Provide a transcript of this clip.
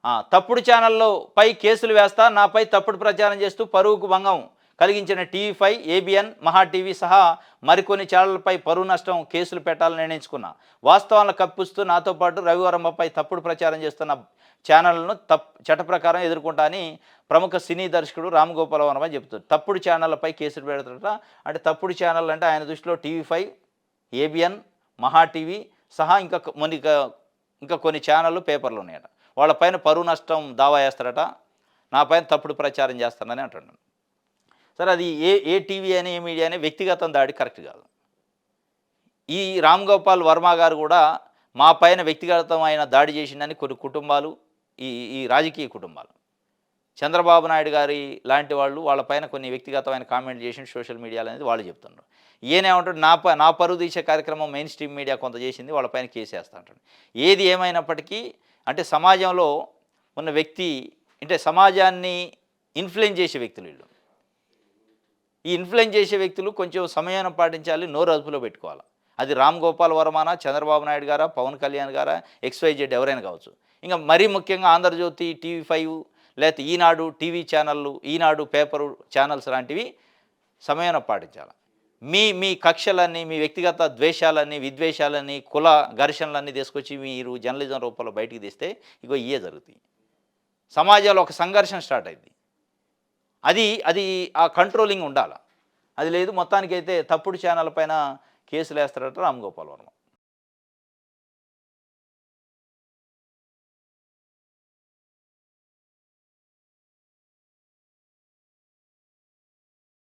తప్పుడు ఛానల్లో పై కేసులు వేస్తా, నాపై తప్పుడు ప్రచారం చేస్తూ పరువుకు భంగం కలిగించిన టీవీ5, ఏబిఎన్, మహా టీవీ సహా మరికొన్ని ఛానళ్లపై పరువు నష్టం కేసులు పెట్టాలని నిర్ణయించుకున్నా. వాస్తవాలను కప్పిస్తూ నాతో పాటు రవివర్మపై తప్పుడు ప్రచారం చేస్తున్న ఛానళ్లను చట్ట ప్రకారం ఎదుర్కొంటా అని ప్రముఖ సినీ దర్శకుడు రామ్ గోపాల్ వర్మ చెబుతారు. తప్పుడు ఛానళ్లపై కేసులు పెడతారట. అంటే తప్పుడు ఛానల్ అంటే ఆయన దృష్టిలో టీవీ5, ఏబిఎన్, మహా టీవీ సహా ఇంకా కొన్ని ఛానళ్ళు, పేపర్లు ఉన్నాయట. వాళ్ళపైన పరువు నష్టం దావా వేస్తారట. నా పైన తప్పుడు ప్రచారం చేస్తానని అంటున్నాను. సరే, అది ఏ టీవీ అని, ఏ మీడియా అని వ్యక్తిగతం దాడి కరెక్ట్ కాదు. ఈ రామ్ గోపాల్ వర్మ గారు కూడా మా పైన వ్యక్తిగతమైన దాడి చేసిందని కొన్ని కుటుంబాలు, ఈ ఈ రాజకీయ కుటుంబాలు, చంద్రబాబు నాయుడు గారి లాంటి వాళ్ళు వాళ్ళపైన కొన్ని వ్యక్తిగతమైన కామెంట్ చేసి సోషల్ మీడియాలో అనేది వాళ్ళు చెప్తున్నారు. ఈయనేమంటాడు, నా పరువు తీసే కార్యక్రమం మెయిన్ స్ట్రీమ్ మీడియా కొంత చేసింది, వాళ్ళపైన కేసు వేస్తా అంటాడు. ఏది ఏమైనప్పటికీ అంటే సమాజంలో ఉన్న వ్యక్తి, అంటే సమాజాన్ని ఇన్ఫ్లుయెన్స్ చేసే వ్యక్తులు వీళ్ళు. ఈ ఇన్ఫ్లుయెన్స్ చేసే వ్యక్తులు కొంచెం సమయాన్ని పాటించాలి, నోరు అదుపులో పెట్టుకోవాలి. అది రామ్ గోపాల్ వర్మనా, చంద్రబాబు నాయుడు గారా, పవన్ కళ్యాణ్ గారా, XYZ ఎవరైనా కావచ్చు. ఇంకా మరీ ముఖ్యంగా ఆంధ్రజ్యోతి, టీవీ5, లేకపోతే ఈనాడు టీవీ ఛానళ్ళు, ఈనాడు పేపరు ఛానల్స్ లాంటివి సమయాన్ని పాటించాలి. మీ కక్షలన్నీ, మీ వ్యక్తిగత ద్వేషాలన్నీ, విద్వేషాలన్నీ, కుల ఘర్షణలన్నీ తీసుకొచ్చి మీరు జర్నలిజం రూపంలో బయటికి తీస్తే ఇవే జరుగుతాయి. సమాజంలో ఒక సంఘర్షణ స్టార్ట్ అయింది. అది ఆ కంట్రోలింగ్ ఉండాలి. అది లేదు. మొత్తానికైతే తప్పుడు ఛానల్ పైన కేసులు వేస్తారట రామ్ గోపాల్ వర్మ.